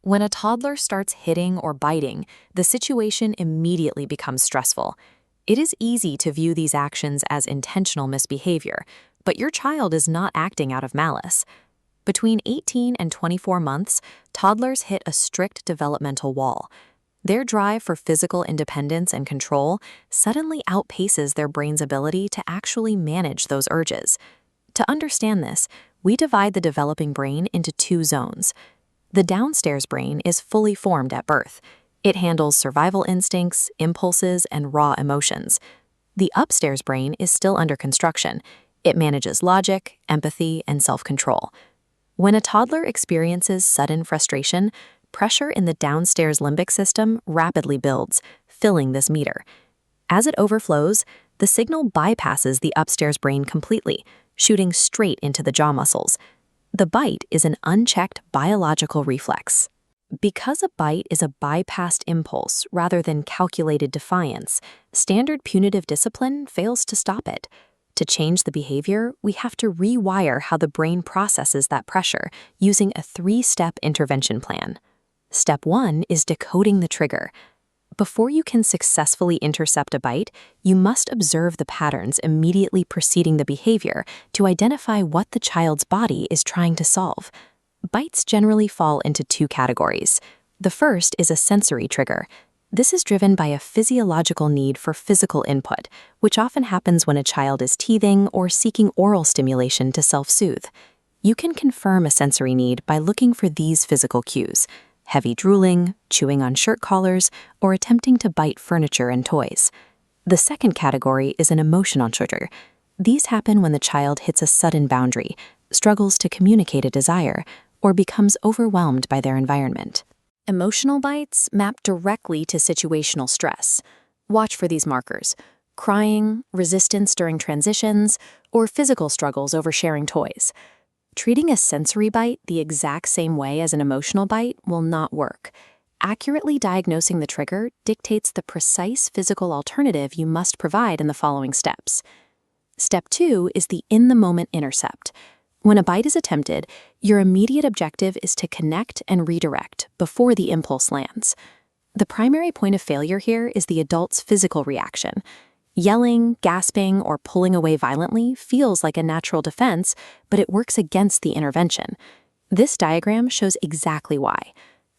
When a toddler starts hitting or biting, the situation immediately becomes stressful. It is easy to view these actions as intentional misbehavior, but your child is not acting out of malice. Between 18 and 24 months, toddlers hit a strict developmental wall. Their drive for physical independence and control suddenly outpaces their brain's ability to actually manage those urges. To understand this, we divide the developing brain into two zones. The downstairs brain is fully formed at birth. It handles survival instincts, impulses, and raw emotions. The upstairs brain is still under construction. It manages logic, empathy, and self-control. When a toddler experiences sudden frustration, pressure in the downstairs limbic system rapidly builds, filling this meter. As it overflows, the signal bypasses the upstairs brain completely, shooting straight into the jaw muscles. The bite is an unchecked biological reflex. Because a bite is a bypassed impulse rather than calculated defiance, standard punitive discipline fails to stop it. To change the behavior, we have to rewire how the brain processes that pressure using a 3-step intervention plan. Step 1 is decoding the trigger. Before you can successfully intercept a bite, you must observe the patterns immediately preceding the behavior to identify what the child's body is trying to solve. Bites generally fall into two categories. The first is a sensory trigger. This is driven by a physiological need for physical input, which often happens when a child is teething or seeking oral stimulation to self-soothe. You can confirm a sensory need by looking for these physical cues: heavy drooling, chewing on shirt collars, or attempting to bite furniture and toys. The second category is an emotional trigger. These happen when the child hits a sudden boundary, struggles to communicate a desire, or becomes overwhelmed by their environment. Emotional bites map directly to situational stress. Watch for these markers: crying, resistance during transitions, or physical struggles over sharing toys. Treating a sensory bite the exact same way as an emotional bite will not work. Accurately diagnosing the trigger dictates the precise physical alternative you must provide in the following steps. Step 2 is the in-the-moment intercept. When a bite is attempted, your immediate objective is to connect and redirect before the impulse lands. The primary point of failure here is the adult's physical reaction. Yelling, gasping, or pulling away violently feels like a natural defense, but it works against the intervention. This diagram shows exactly why.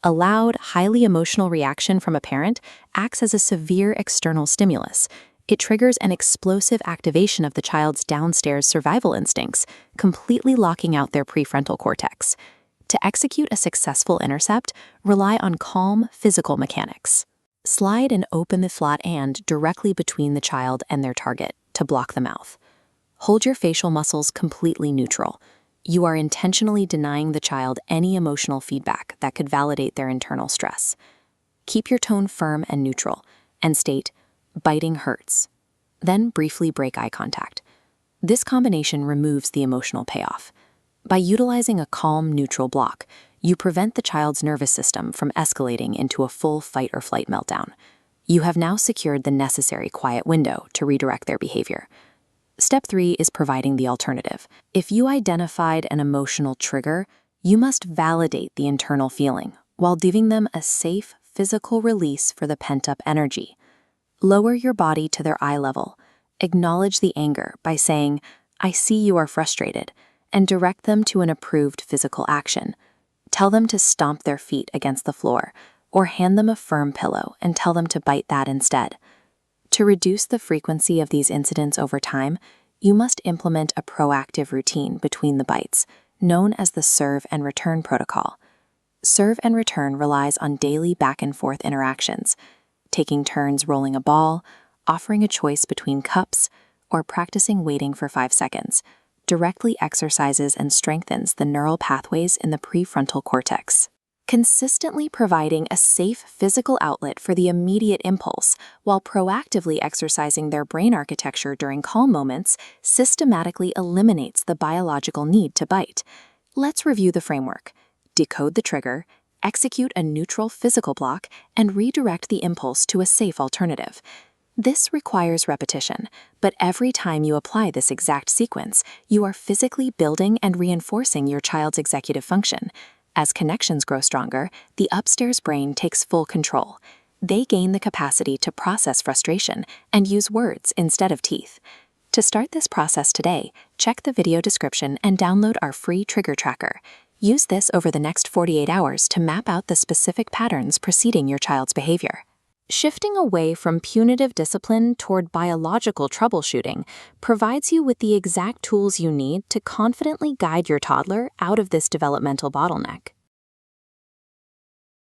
A loud, highly emotional reaction from a parent acts as a severe external stimulus. It triggers an explosive activation of the child's downstairs survival instincts, completely locking out their prefrontal cortex. To execute a successful intercept, rely on calm physical mechanics. Slide and open the flat hand directly between the child and their target to block the mouth. Hold your facial muscles completely neutral. You are intentionally denying the child any emotional feedback that could validate their internal stress. Keep your tone firm and neutral, and state, "Biting hurts." Then briefly break eye contact. This combination removes the emotional payoff. By utilizing a calm, neutral block, you prevent the child's nervous system from escalating into a full fight or flight meltdown. You have now secured the necessary quiet window to redirect their behavior. Step 3 is providing the alternative. If you identified an emotional trigger, you must validate the internal feeling while giving them a safe physical release for the pent-up energy. Lower your body to their eye level. Acknowledge the anger by saying, "I see you are frustrated," and direct them to an approved physical action. Tell them to stomp their feet against the floor, or hand them a firm pillow and tell them to bite that instead. To reduce the frequency of these incidents over time, you must implement a proactive routine between the bites, known as the serve and return protocol. Serve and return relies on daily back-and-forth interactions, taking turns rolling a ball, offering a choice between cups, or practicing waiting for 5 seconds, directly exercises and strengthens the neural pathways in the prefrontal cortex. Consistently providing a safe physical outlet for the immediate impulse while proactively exercising their brain architecture during calm moments systematically eliminates the biological need to bite. Let's review the framework. Decode the trigger, execute a neutral physical block, and redirect the impulse to a safe alternative. This requires repetition, but every time you apply this exact sequence, you are physically building and reinforcing your child's executive function. As connections grow stronger, the upstairs brain takes full control. They gain the capacity to process frustration and use words instead of teeth. To start this process today, check the video description and download our free trigger tracker. Use this over the next 48 hours to map out the specific patterns preceding your child's behavior. Shifting away from punitive discipline toward biological troubleshooting provides you with the exact tools you need to confidently guide your toddler out of this developmental bottleneck.